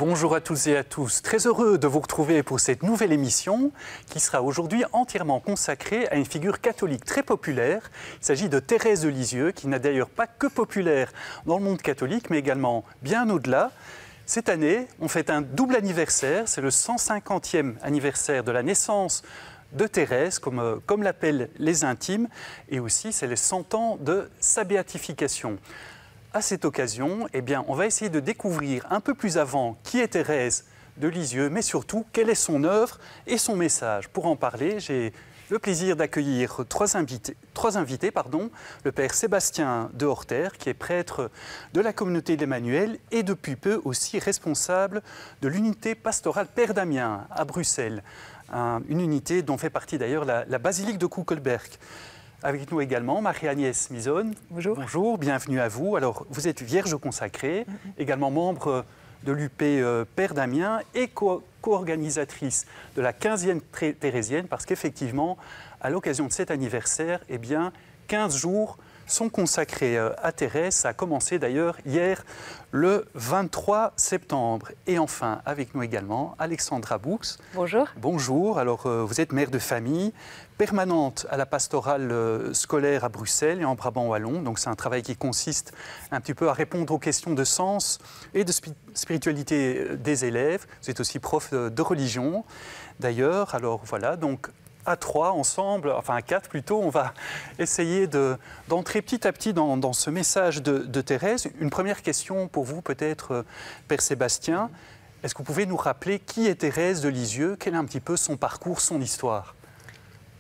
Bonjour à tous et à tous. Très heureux de vous retrouver pour cette nouvelle émission qui sera aujourd'hui entièrement consacrée à une figure catholique très populaire. Il s'agit de Thérèse de Lisieux, qui n'est d'ailleurs pas que populaire dans le monde catholique, mais également bien au-delà. Cette année, on fête un double anniversaire. C'est le 150e anniversaire de la naissance de Thérèse, comme l'appellent les intimes, et aussi c'est les 100 ans de sa béatification. À cette occasion, on va essayer de découvrir un peu plus avant qui est Thérèse de Lisieux, mais surtout quelle est son œuvre et son message. Pour en parler, j'ai le plaisir d'accueillir trois invités. Le père Sébastien de Horter, qui est prêtre de la communauté de l'Emmanuel et depuis peu aussi responsable de l'unité pastorale Père Damien à Bruxelles, une unité dont fait partie d'ailleurs la basilique de Koekelberg. Avec nous également Marie-Agnès Mison. Bonjour. Bonjour, bienvenue à vous. Alors, vous êtes vierge consacrée, également membre de l'UP Père Damien et co-organisatrice de la 15e thérésienne, parce qu'effectivement, à l'occasion de cet anniversaire, 15 jours sont consacrés à Thérèse. Ça a commencé d'ailleurs hier, le 23 septembre. Et enfin, avec nous également, Alexandra Boux. Bonjour. Bonjour. Alors, vous êtes mère de famille, permanente à la pastorale scolaire à Bruxelles et en Brabant wallon. Donc, c'est un travail qui consiste un petit peu à répondre aux questions de sens et de spiritualité des élèves. Vous êtes aussi prof de religion, d'ailleurs. Alors, voilà, donc à trois ensemble, enfin à quatre plutôt, on va essayer d'entrer petit à petit dans ce message de Thérèse. Une première question pour vous peut-être, Père Sébastien. Est-ce que vous pouvez nous rappeler qui est Thérèse de Lisieux? Quel est un petit peu son parcours, son histoire?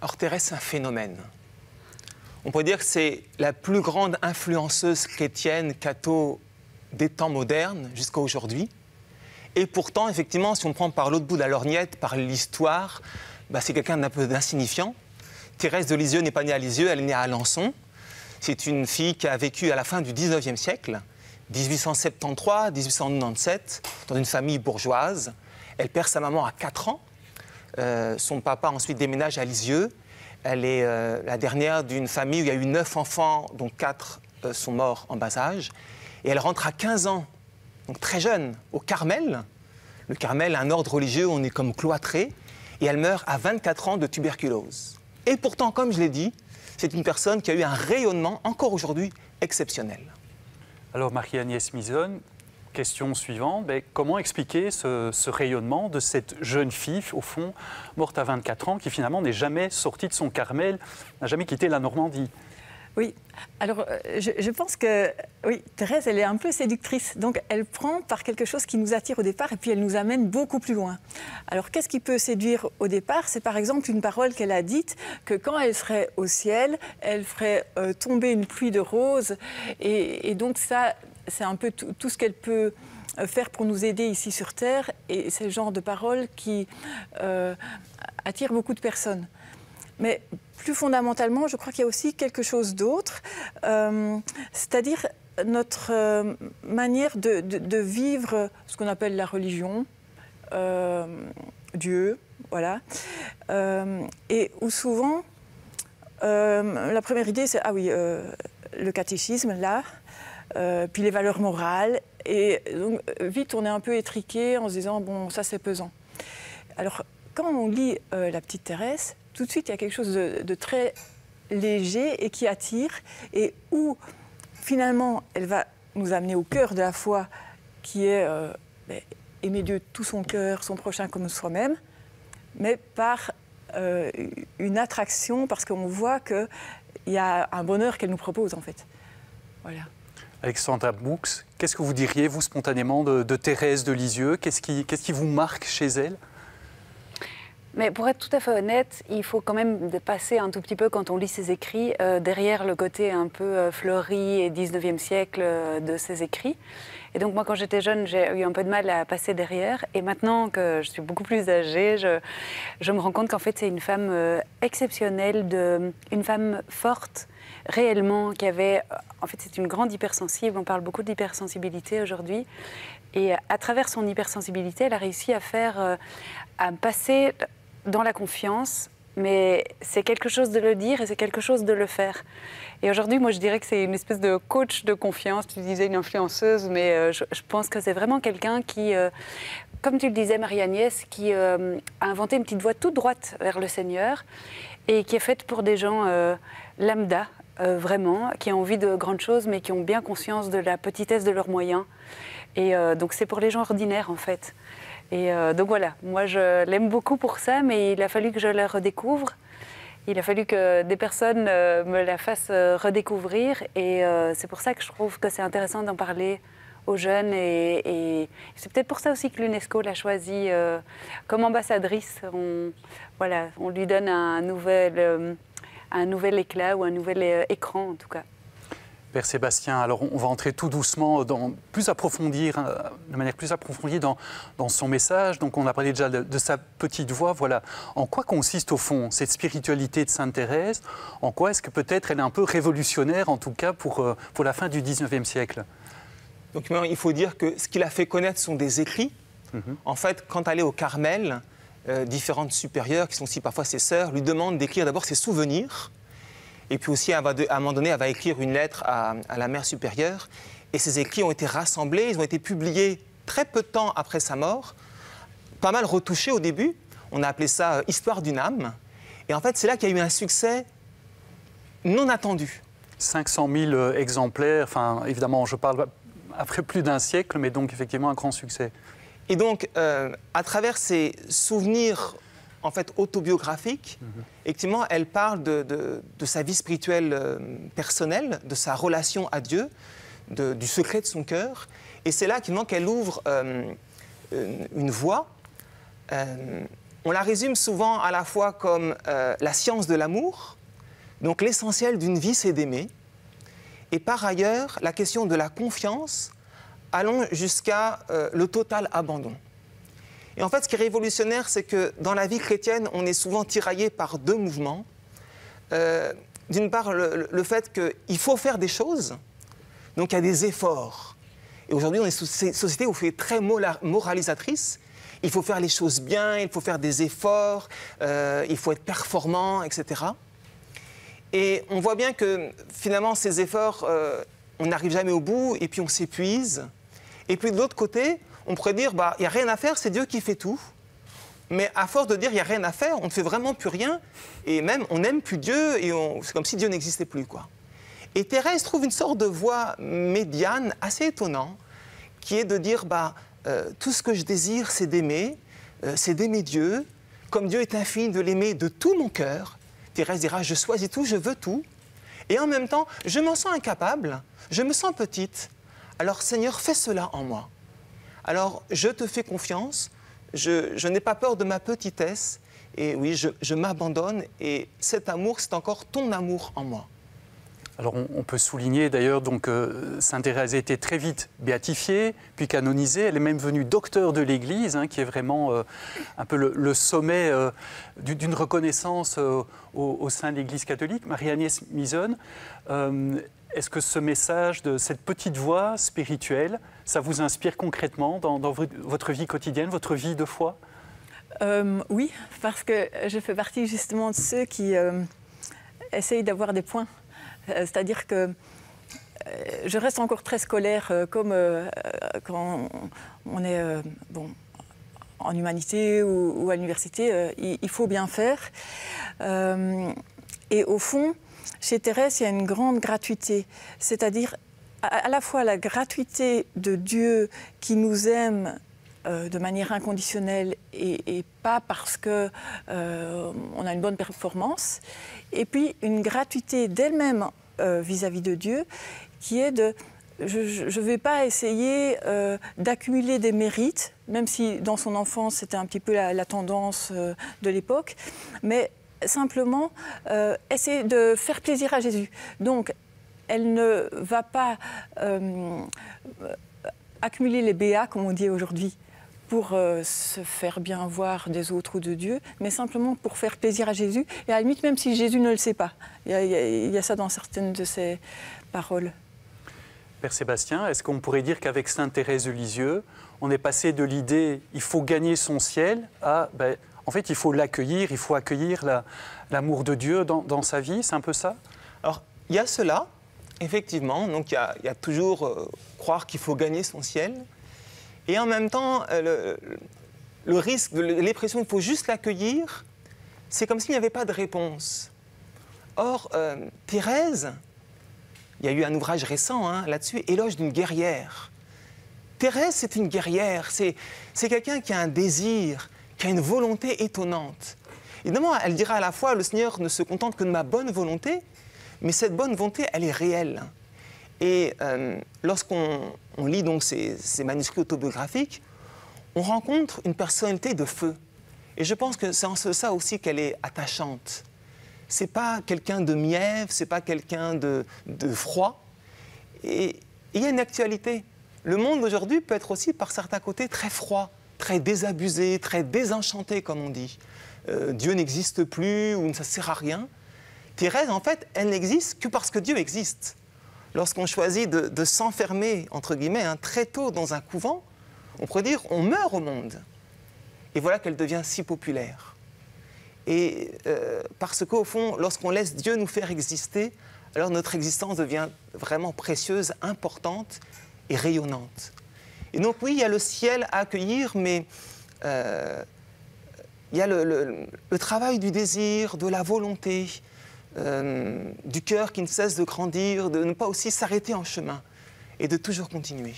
Alors Thérèse, c'est un phénomène. On pourrait dire que c'est la plus grande influenceuse chrétienne catho des temps modernes jusqu'à aujourd'hui. Et pourtant, effectivement, si on prend par l'autre bout de la lorgnette, par l'histoire, c'est quelqu'un d'un peu d'insignifiant. Thérèse de Lisieux n'est pas née à Lisieux, elle est née à Alençon. C'est une fille qui a vécu à la fin du 19e siècle, 1873-1897, dans une famille bourgeoise. Elle perd sa maman à 4 ans. Son papa ensuite déménage à Lisieux. Elle est la dernière d'une famille où il y a eu 9 enfants, dont 4 sont morts en bas âge. Et elle rentre à 15 ans, donc très jeune, au Carmel. Le Carmel, un ordre religieux où on est comme cloîtré. Et elle meurt à 24 ans de tuberculose. Et pourtant, comme je l'ai dit, c'est une personne qui a eu un rayonnement, encore aujourd'hui, exceptionnel. Alors, Marie-Agnès Mison, question suivante. Comment expliquer ce rayonnement de cette jeune fille, au fond, morte à 24 ans, qui finalement n'est jamais sortie de son Carmel, n'a jamais quitté la Normandie? Oui, alors je pense que oui, Thérèse, elle est un peu séductrice. Donc elle prend par quelque chose qui nous attire au départ et puis elle nous amène beaucoup plus loin. Alors qu'est-ce qui peut séduire au départ? C'est par exemple une parole qu'elle a dite, que quand elle serait au ciel, elle ferait tomber une pluie de roses. Et donc ça, c'est un peu tout ce qu'elle peut faire pour nous aider ici sur Terre. Et c'est le genre de parole qui attire beaucoup de personnes. Mais plus fondamentalement, je crois qu'il y a aussi quelque chose d'autre, c'est-à-dire notre manière de vivre ce qu'on appelle la religion, Dieu, voilà, et où souvent, la première idée, c'est, le catéchisme, là, puis les valeurs morales, et donc vite on est un peu étriqué en se disant, bon, ça c'est pesant. Alors, quand on lit la petite Thérèse, tout de suite, il y a quelque chose de très léger et qui attire, et où, finalement, elle va nous amener au cœur de la foi, qui est aimer Dieu de tout son cœur, son prochain comme soi-même, mais par une attraction, parce qu'on voit qu'il y a un bonheur qu'elle nous propose, en fait. Voilà. Alexandra Boux, qu'est-ce que vous diriez, vous, spontanément, de Thérèse de Lisieux? Qu'est-ce qui vous marque chez elle? Mais pour être tout à fait honnête, il faut quand même passer un tout petit peu, quand on lit ses écrits, derrière le côté un peu fleuri et 19e siècle de ses écrits. Et donc moi, quand j'étais jeune, j'ai eu un peu de mal à passer derrière. Et maintenant que je suis beaucoup plus âgée, je me rends compte qu'en fait, c'est une femme exceptionnelle, une femme forte, réellement, qui avait... En fait, c'est une grande hypersensible. On parle beaucoup d'hypersensibilité aujourd'hui. Et à travers son hypersensibilité, elle a réussi à passer dans la confiance mais c'est quelque chose de le dire et c'est quelque chose de le faire. Et aujourd'hui, moi, je dirais que c'est une espèce de coach de confiance. Tu disais une influenceuse, mais je pense que c'est vraiment quelqu'un qui, comme tu le disais, Marie-Agnès, qui a inventé une petite voie toute droite vers le Seigneur et qui est faite pour des gens lambda, vraiment, qui ont envie de grandes choses, mais qui ont bien conscience de la petitesse de leurs moyens. Et donc, c'est pour les gens ordinaires, en fait. Et donc voilà, moi je l'aime beaucoup pour ça, mais il a fallu que je la redécouvre. Il a fallu que des personnes me la fassent redécouvrir. Et c'est pour ça que je trouve que c'est intéressant d'en parler aux jeunes. Et c'est peut-être pour ça aussi que l'UNESCO l'a choisie comme ambassadrice. On lui donne un nouvel éclat ou un nouvel écran en tout cas. Père Sébastien, alors on va entrer tout doucement, de manière plus approfondie dans son message. Donc on a parlé déjà de sa petite voix. Voilà. En quoi consiste au fond cette spiritualité de Sainte Thérèse? En quoi est-ce que peut-être elle est un peu révolutionnaire, en tout cas pour la fin du 19e siècle? Donc il faut dire que ce qui l'a fait connaître sont des écrits. En fait, quand elle est au Carmel, différentes supérieures, qui sont aussi parfois ses sœurs, lui demandent d'écrire d'abord ses souvenirs. Et puis aussi, à un moment donné, elle va écrire une lettre à la mère supérieure. Et ces écrits ont été rassemblés, ils ont été publiés très peu de temps après sa mort, pas mal retouchés au début. On a appelé ça « Histoire d'une âme ». Et en fait, c'est là qu'il y a eu un succès non attendu. 500 000 exemplaires, enfin, évidemment, je parle après plus d'un siècle, mais donc effectivement un grand succès. Et donc, à travers ces souvenirs en fait autobiographique, effectivement, elle parle de sa vie spirituelle personnelle, de sa relation à Dieu, du secret de son cœur. Et c'est là qu'elle ouvre une voie. On la résume souvent à la fois comme la science de l'amour, donc l'essentiel d'une vie, c'est d'aimer. Et par ailleurs, la question de la confiance, allant jusqu'à le total abandon. Et en fait, ce qui est révolutionnaire, c'est que dans la vie chrétienne, on est souvent tiraillé par deux mouvements. D'une part, le fait qu'il faut faire des choses, donc il y a des efforts. Et aujourd'hui, on est sous cette société où c'est très moralisatrice. Il faut faire les choses bien, il faut faire des efforts, il faut être performant, etc. Et on voit bien que finalement, ces efforts, on n'arrive jamais au bout et puis on s'épuise. Et puis de l'autre côté, on pourrait dire, il n'y a rien à faire, c'est Dieu qui fait tout. Mais à force de dire, il n'y a rien à faire, on ne fait vraiment plus rien. Et même, on n'aime plus Dieu, et c'est comme si Dieu n'existait plus, quoi. Et Thérèse trouve une sorte de voie médiane, assez étonnante, qui est de dire, tout ce que je désire, c'est d'aimer Dieu. Comme Dieu est infini, de l'aimer de tout mon cœur. Thérèse dira, je choisis tout, je veux tout. Et en même temps, je m'en sens incapable, je me sens petite. Alors Seigneur, fais cela en moi. Alors, je te fais confiance, je n'ai pas peur de ma petitesse, et oui, je m'abandonne, et cet amour, c'est encore ton amour en moi. Alors, on peut souligner d'ailleurs que Sainte Thérèse a été très vite béatifiée, puis canonisée. Elle est même venue docteur de l'Église, qui est vraiment un peu le sommet d'une reconnaissance au sein de l'Église catholique. Marie-Agnès Misonne, est-ce que ce message de cette petite voix spirituelle, ça vous inspire concrètement dans votre vie quotidienne, votre vie de foi? Oui, parce que je fais partie justement de ceux qui essayent d'avoir des points. C'est-à-dire que je reste encore très scolaire, comme quand on est en humanité ou à l'université, il faut bien faire. Et au fond, chez Thérèse, il y a une grande gratuité, c'est-à-dire à la fois la gratuité de Dieu qui nous aime de manière inconditionnelle et pas parce qu'on a une bonne performance, et puis une gratuité d'elle-même vis-à-vis de Dieu qui est de... Je ne vais pas essayer d'accumuler des mérites, même si dans son enfance c'était un petit peu la tendance de l'époque, mais simplement essayer de faire plaisir à Jésus. Donc, elle ne va pas accumuler les béats, comme on dit aujourd'hui, pour se faire bien voir des autres ou de Dieu, mais simplement pour faire plaisir à Jésus, et à la limite, même si Jésus ne le sait pas. Il y a ça dans certaines de ses paroles. Père Sébastien, est-ce qu'on pourrait dire qu'avec Sainte Thérèse de Lisieux, on est passé de l'idée « il faut gagner son ciel » à En fait, il faut l'accueillir, il faut accueillir l'amour de Dieu dans sa vie, c'est un peu ça? Alors, il y a cela, effectivement. Donc, il y a toujours croire qu'il faut gagner son ciel. Et en même temps, le risque, l'impression qu'il faut juste l'accueillir, c'est comme s'il n'y avait pas de réponse. Or, Thérèse, il y a eu un ouvrage récent là-dessus, Éloge d'une guerrière. Thérèse, c'est une guerrière, c'est quelqu'un qui a un désir, qui a une volonté étonnante. Évidemment, elle dira à la fois, le Seigneur ne se contente que de ma bonne volonté, mais cette bonne volonté, elle est réelle. Et lorsqu'on lit donc ces manuscrits autobiographiques, on rencontre une personnalité de feu. Et je pense que c'est en ça aussi qu'elle est attachante. C'est pas quelqu'un de mièvre, c'est pas quelqu'un de froid. Et il y a une actualité. Le monde d'aujourd'hui peut être aussi, par certains côtés, très froid, très désabusé, très désenchanté, comme on dit. Dieu n'existe plus ou ça ne sert à rien. Thérèse, en fait, elle n'existe que parce que Dieu existe. Lorsqu'on choisit de s'enfermer, entre guillemets, très tôt dans un couvent, on pourrait dire on meurt au monde. Et voilà qu'elle devient si populaire. Et parce qu'au fond, lorsqu'on laisse Dieu nous faire exister, alors notre existence devient vraiment précieuse, importante et rayonnante. Et donc oui, il y a le ciel à accueillir, mais il y a le travail du désir, de la volonté, du cœur qui ne cesse de grandir, de ne pas aussi s'arrêter en chemin et de toujours continuer.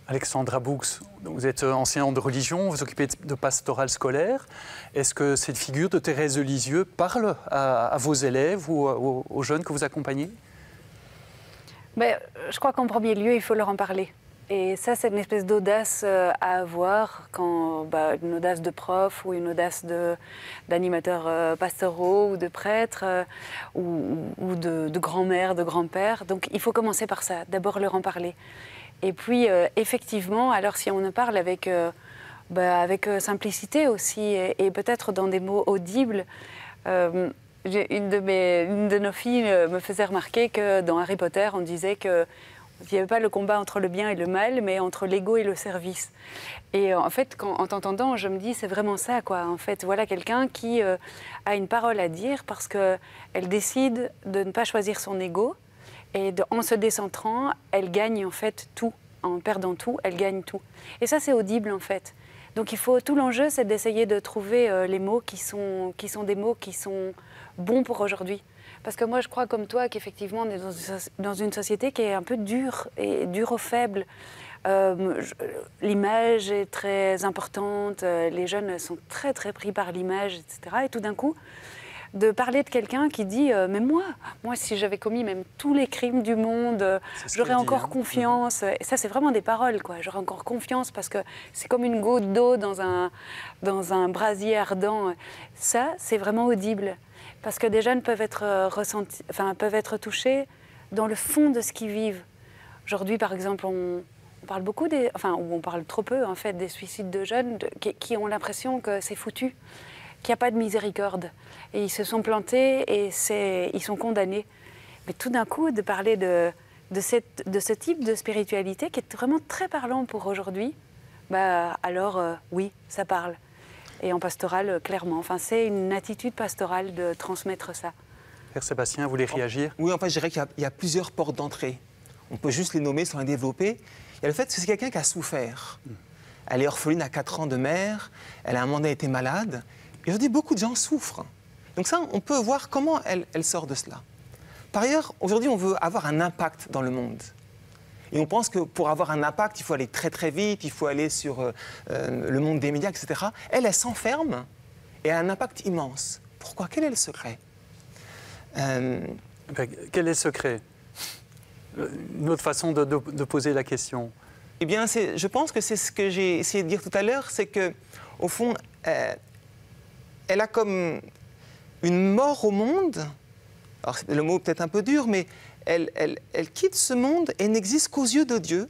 Alexandra Boux, vous êtes enseignante de religion, vous vous occupez de pastoral scolaire. Est-ce que cette figure de Thérèse de Lisieux parle à vos élèves ou aux jeunes que vous accompagnez? Je crois qu'en premier lieu, il faut leur en parler. Et ça, c'est une espèce d'audace à avoir, une audace de prof ou une audace d'animateurs pastoraux ou de prêtres ou de grand-mère, de grand-père. Donc il faut commencer par ça, d'abord leur en parler. Et puis, effectivement, alors si on en parle avec simplicité aussi et peut-être dans des mots audibles, une de nos filles me faisait remarquer que dans Harry Potter, on disait qu'il n'y avait pas le combat entre le bien et le mal, mais entre l'ego et le service. Et en fait, en t'entendant, je me dis, c'est vraiment ça, quoi. En fait, voilà quelqu'un qui a une parole à dire parce qu'elle décide de ne pas choisir son ego. Et en se décentrant, elle gagne en fait tout. En perdant tout, elle gagne tout. Et ça, c'est audible en fait. Donc tout l'enjeu, c'est d'essayer de trouver les mots qui sont des mots qui sont bons pour aujourd'hui. Parce que moi, je crois comme toi qu'effectivement, on est dans une société qui est un peu dure et dure aux faibles. L'image est très importante, les jeunes sont très très pris par l'image, etc. Et tout d'un coup, de parler de quelqu'un qui dit mais moi, si j'avais commis même tous les crimes du monde, j'aurais encore confiance. Et ça, c'est vraiment des paroles, quoi. J'aurais encore confiance parce que c'est comme une goutte d'eau dans un brasier ardent. Ça, c'est vraiment audible. Parce que des jeunes peuvent être touchés dans le fond de ce qu'ils vivent. Aujourd'hui, par exemple, on parle beaucoup on parle trop peu, en fait, des suicides de jeunes qui ont l'impression que c'est foutu, qu'il n'y a pas de miséricorde. Et ils se sont plantés et ils sont condamnés. Mais tout d'un coup, de parler de ce type de spiritualité qui est vraiment très parlant pour aujourd'hui, oui, ça parle. Et en pastoral, clairement. Enfin, c'est une attitude pastorale de transmettre ça. Père Sébastien, vous voulez réagir? Oui, en fait, je dirais qu'il y a plusieurs portes d'entrée. On peut juste les nommer sans les développer. Il y a le fait que c'est quelqu'un qui a souffert. Elle est orpheline à 4 ans de mère, elle a un moment donné été malade. Et aujourd'hui, beaucoup de gens souffrent. Donc ça, on peut voir comment elle sort de cela. Par ailleurs, aujourd'hui, on veut avoir un impact dans le monde. Et on pense que pour avoir un impact, il faut aller très très vite, il faut aller sur le monde des médias, etc. Elle s'enferme et a un impact immense. Pourquoi? Quel est le secret? Quel est le secret? Une autre façon de poser la question. Eh bien, je pense que c'est ce que j'ai essayé de dire tout à l'heure, c'est qu'au fond, elle a comme une mort au monde. Alors, le mot est peut-être un peu dur, mais elle quitte ce monde et n'existe qu'aux yeux de Dieu.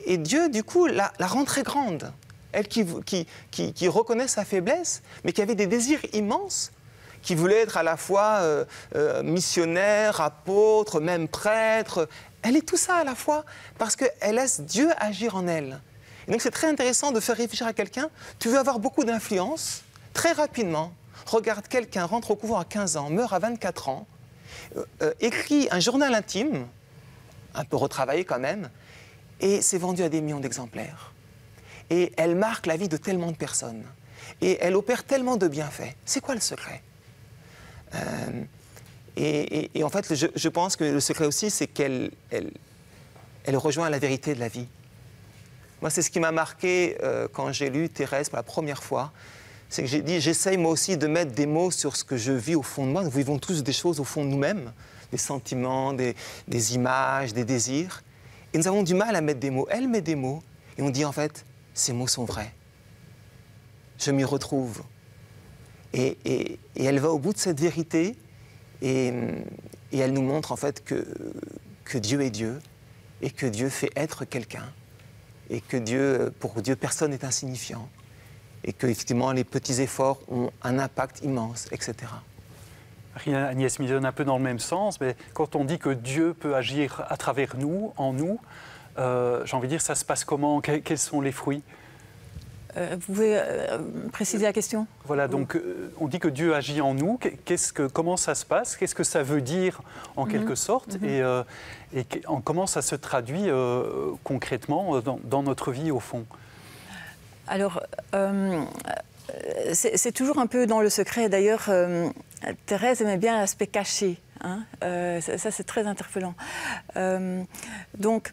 Et Dieu, du coup, la rend très grande. Elle qui reconnaît sa faiblesse, mais qui avait des désirs immenses, qui voulait être à la fois missionnaire, apôtre, même prêtre. Elle est tout ça à la fois, parce qu'elle laisse Dieu agir en elle. Et donc c'est très intéressant de faire réfléchir à quelqu'un. Tu veux avoir beaucoup d'influence, très rapidement, regarde quelqu'un, rentre au couvent à 15 ans, meurt à 24 ans, écrit un journal intime, un peu retravaillé quand même, et c'est vendu à des millions d'exemplaires. Et elle marque la vie de tellement de personnes. Et elle opère tellement de bienfaits. C'est quoi le secret? Et en fait, je pense que le secret aussi, c'est qu'elle rejoint la vérité de la vie. Moi, c'est ce qui m'a marqué quand j'ai lu Thérèse pour la première fois. C'est que j'ai dit, j'essaye moi aussi de mettre des mots sur ce que je vis au fond de moi. Nous vivons tous des choses au fond de nous-mêmes, des sentiments, des images, des désirs. Et nous avons du mal à mettre des mots. Elle met des mots et on dit en fait, ces mots sont vrais. Je m'y retrouve. Et elle va au bout de cette vérité et elle nous montre en fait que Dieu est Dieu et que Dieu fait être quelqu'un et que pour Dieu, personne n'est insignifiant et que effectivement les petits efforts ont un impact immense, etc. Agnès Millon, un peu dans le même sens, mais quand on dit que Dieu peut agir à travers nous, en nous, j'ai envie de dire, ça se passe comment? Quels sont les fruits? Vous pouvez préciser la question? Voilà, donc on dit que Dieu agit en nous. Comment ça se passe? Qu'est-ce que ça veut dire en quelque sorte? Et comment ça se traduit concrètement dans notre vie au fond? Alors, c'est toujours un peu dans le secret. D'ailleurs, Thérèse aimait bien l'aspect caché. Hein. Ça, c'est très interpellant. Donc,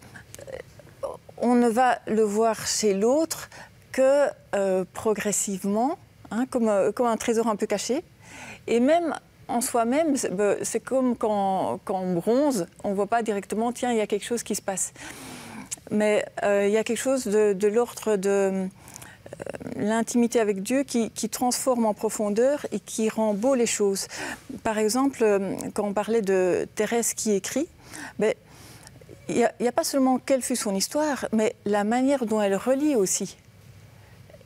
on ne va le voir chez l'autre que progressivement, hein, comme un trésor un peu caché. Et même en soi-même, c'est comme quand on bronze, on ne voit pas directement, tiens, il y a quelque chose qui se passe. Mais il y a quelque chose de l'ordre de l'intimité avec Dieu qui transforme en profondeur et qui rend beau les choses. Par exemple, quand on parlait de Thérèse qui écrit, il n'y a pas seulement quelle fut son histoire, mais la manière dont elle relie aussi.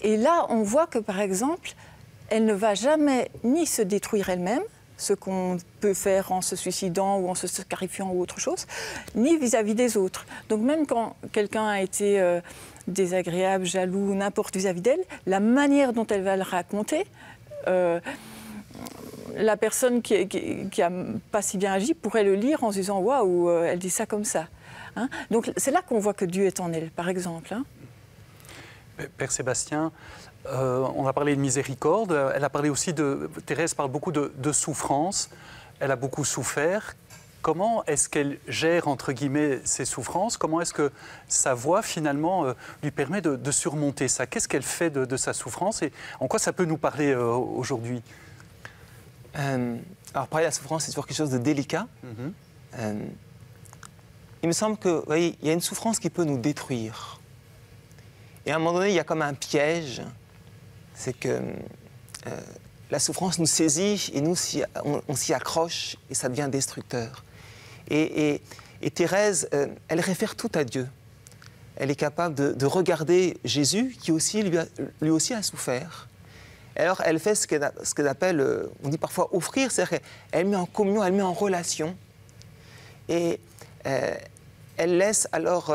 Et là, on voit que, par exemple, elle ne va jamais ni se détruire elle-même, ce qu'on peut faire en se suicidant ou en se scarifiant ou autre chose, ni vis-à-vis des autres. Donc même quand quelqu'un a été désagréable, jaloux, n'importe vis-à-vis d'elle, la manière dont elle va le raconter, la personne qui n'a pas si bien agi pourrait le lire en se disant « Waouh, elle dit ça comme ça hein ». Donc c'est là qu'on voit que Dieu est en elle, par exemple. Hein. Père Sébastien, on a parlé de miséricorde, elle a parlé aussi Thérèse parle beaucoup de souffrance, elle a beaucoup souffert. Comment est-ce qu'elle gère, entre guillemets, ses souffrances? Comment est-ce que sa voix, finalement, lui permet de surmonter ça? Qu'est-ce qu'elle fait de sa souffrance et en quoi ça peut nous parler aujourd'hui? Alors, parler de la souffrance, c'est toujours quelque chose de délicat. Il me semble que, vous voyez, il y a une souffrance qui peut nous détruire. Et à un moment donné, il y a comme un piège, c'est que la souffrance nous saisit et nous, on s'y accroche et ça devient destructeur. Et Thérèse, elle réfère tout à Dieu. Elle est capable de regarder Jésus, qui aussi, lui aussi a souffert. Et alors, elle fait ce qu'elle appelle, on dit parfois offrir, c'est-à-dire qu'elle met en communion, elle met en relation. Et elle laisse alors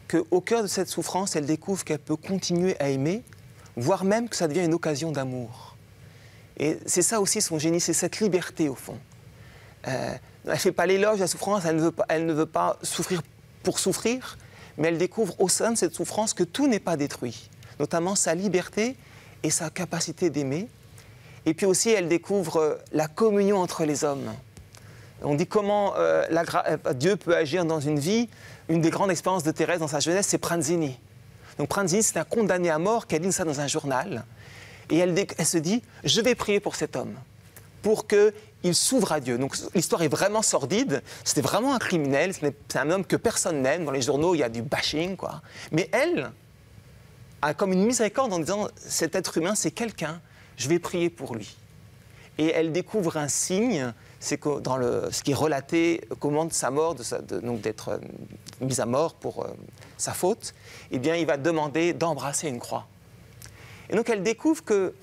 qu'au cœur de cette souffrance, elle découvre qu'elle peut continuer à aimer, voire même que ça devient une occasion d'amour. Et c'est ça aussi son génie, c'est cette liberté au fond. Elle ne fait pas l'éloge de la souffrance, elle ne veut pas souffrir pour souffrir, mais elle découvre au sein de cette souffrance que tout n'est pas détruit, notamment sa liberté et sa capacité d'aimer. Et puis aussi, elle découvre la communion entre les hommes. On dit comment Dieu peut agir dans une vie. Une des grandes expériences de Thérèse dans sa jeunesse, c'est Pranzini. Donc Pranzini, c'est un condamné à mort qui a dit ça dans un journal. Et elle se dit, je vais prier pour cet homme, pour qu'il s'ouvre à Dieu. Donc l'histoire est vraiment sordide, c'était vraiment un criminel, c'est un homme que personne n'aime. Dans les journaux, il y a du bashing, quoi. Mais elle a comme une miséricorde en disant, cet être humain, c'est quelqu'un, je vais prier pour lui. Et elle découvre un signe, c'est que dans ce qui est relaté au moment de sa mort, donc d'être mis à mort pour sa faute, eh bien, il va demander d'embrasser une croix. Et donc, elle découvre que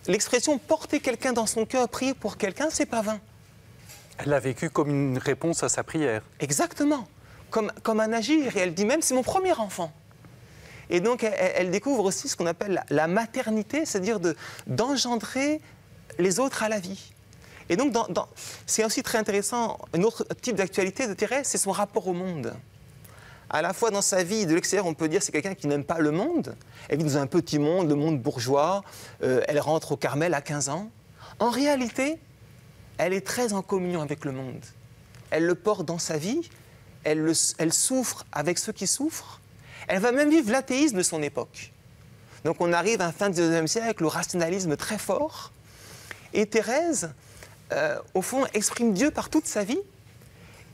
l'expression « porter quelqu'un dans son cœur, prier pour quelqu'un », c'est pas vain. Elle l'a vécu comme une réponse à sa prière. Exactement, comme un agir. Et elle dit même « c'est mon premier enfant ». Et donc, elle découvre aussi ce qu'on appelle la maternité, c'est-à-dire d'engendrer les autres à la vie. Et donc, c'est aussi très intéressant, un autre type d'actualité de Thérèse, c'est son rapport au monde. À la fois dans sa vie, de l'extérieur, on peut dire que c'est quelqu'un qui n'aime pas le monde. Elle vit dans un petit monde, le monde bourgeois. Elle rentre au Carmel à 15 ans. En réalité, elle est très en communion avec le monde. Elle le porte dans sa vie. Elle souffre avec ceux qui souffrent. Elle va même vivre l'athéisme de son époque. Donc on arrive à la fin du XIXe siècle au rationalisme très fort. Et Thérèse, au fond, exprime Dieu par toute sa vie,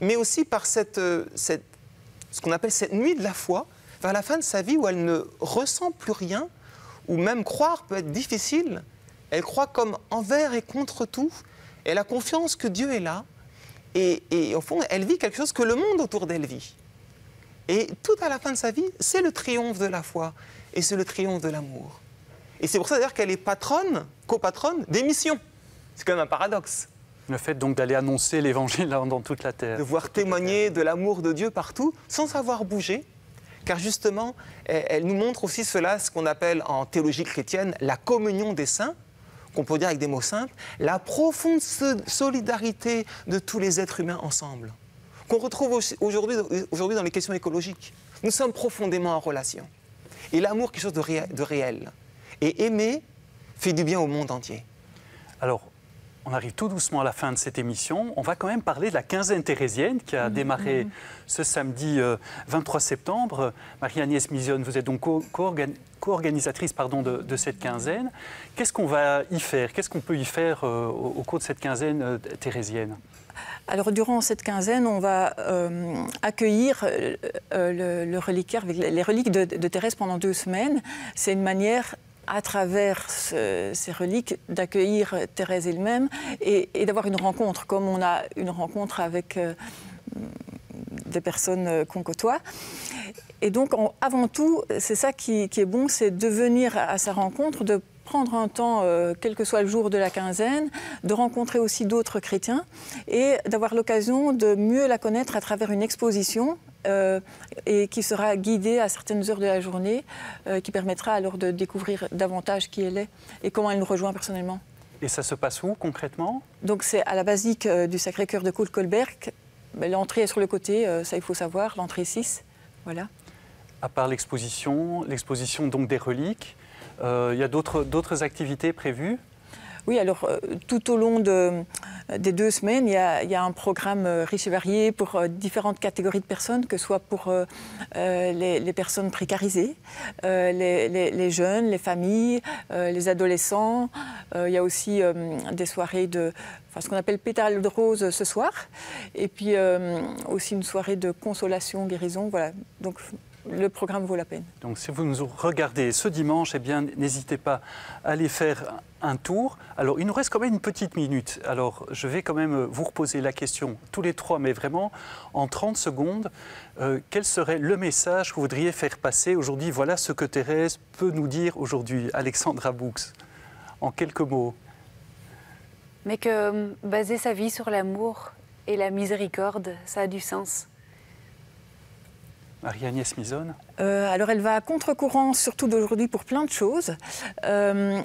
mais aussi par ce qu'on appelle cette nuit de la foi, vers la fin de sa vie où elle ne ressent plus rien, où même croire peut être difficile. Elle croit comme envers et contre tout. Elle a confiance que Dieu est là. Et au fond, elle vit quelque chose que le monde autour d'elle vit. Et tout à la fin de sa vie, c'est le triomphe de la foi et c'est le triomphe de l'amour. Et c'est pour ça d'ailleurs qu'elle est patronne, copatronne des missions. C'est quand même un paradoxe. Le fait donc d'aller annoncer l'évangile dans toute la terre. De voir témoigner de l'amour de Dieu partout, sans savoir bouger. Car justement, elle nous montre aussi cela, ce qu'on appelle en théologie chrétienne la communion des saints, qu'on peut dire avec des mots simples, la profonde solidarité de tous les êtres humains ensemble, qu'on retrouve aujourd'hui dans les questions écologiques. Nous sommes profondément en relation. Et l'amour, quelque chose de réel. Et aimer fait du bien au monde entier. Alors, on arrive tout doucement à la fin de cette émission. On va quand même parler de la quinzaine thérésienne qui a démarré ce samedi 23 septembre. Marie-Agnès Mizone, vous êtes donc co-organisatrice de cette quinzaine. Qu'est-ce qu'on va y faire? Qu'est-ce qu'on peut y faire au cours de cette quinzaine thérésienne? Alors, durant cette quinzaine, on va accueillir le reliquaire avec les reliques de Thérèse pendant 2 semaines. C'est une manière, à travers ces reliques, d'accueillir Thérèse elle-même et d'avoir une rencontre, comme on a une rencontre avec des personnes qu'on côtoie. Et donc, avant tout, c'est ça qui est bon, c'est de venir à sa rencontre, de prendre un temps, quel que soit le jour de la quinzaine, de rencontrer aussi d'autres chrétiens et d'avoir l'occasion de mieux la connaître à travers une exposition et qui sera guidée à certaines heures de la journée, qui permettra alors de découvrir davantage qui elle est et comment elle nous rejoint personnellement. Et ça se passe où concrètement? Donc c'est à la basilique du Sacré-Cœur de Koolkolberg. L'entrée est sur le côté, ça il faut savoir, l'entrée 6. Voilà. À part l'exposition donc des reliques, il y a d'autres activités prévues? Oui, alors tout au long des 2 semaines, il y a un programme riche et varié pour différentes catégories de personnes, que ce soit pour les personnes précarisées, les jeunes, les familles, les adolescents. Il y a aussi des soirées ce qu'on appelle pétales de rose ce soir, et puis aussi une soirée de consolation, guérison. Voilà. Donc, le programme vaut la peine. Donc si vous nous regardez ce dimanche, eh bien n'hésitez pas à aller faire un tour. Alors il nous reste quand même une petite minute. Alors je vais quand même vous reposer la question tous les 3, mais vraiment en 30 secondes. Quel serait le message que vous voudriez faire passer aujourd'hui? Voilà ce que Thérèse peut nous dire aujourd'hui. Alexandra Boux, en quelques mots. Mais que baser sa vie sur l'amour et la miséricorde, ça a du sens. Marie-Agnès Mizone. Alors elle va à contre-courant, surtout d'aujourd'hui, pour plein de choses. On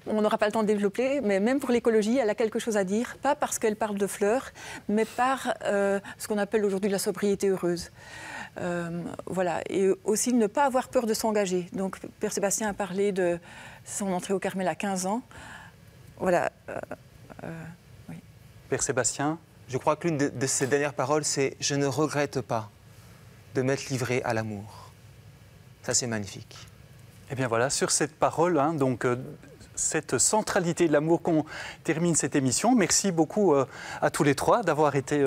n'aura pas le temps de développer, mais même pour l'écologie, elle a quelque chose à dire. Pas parce qu'elle parle de fleurs, mais par ce qu'on appelle aujourd'hui la sobriété heureuse. Voilà. Et aussi ne pas avoir peur de s'engager. Donc Père Sébastien a parlé de son entrée au Carmel à 15 ans. Voilà. Oui. Père Sébastien. Je crois que l'une de ses dernières paroles, c'est « Je ne regrette pas de m'être livré à l'amour ». Ça, c'est magnifique. Eh bien voilà, sur cette parole, cette centralité de l'amour, qu'on termine cette émission. Merci beaucoup à tous les 3 d'avoir été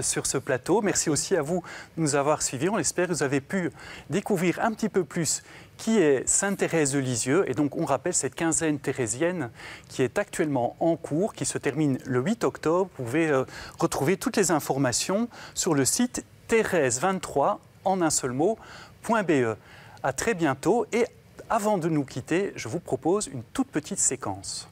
sur ce plateau. Merci aussi à vous de nous avoir suivis. On espère que vous avez pu découvrir un petit peu plus qui est Sainte Thérèse de Lisieux. Et donc, on rappelle cette quinzaine thérésienne qui est actuellement en cours, qui se termine le 8 octobre. Vous pouvez retrouver toutes les informations sur le site thérèse23 en un seul mot.be. À très bientôt et avant de nous quitter, je vous propose une toute petite séquence.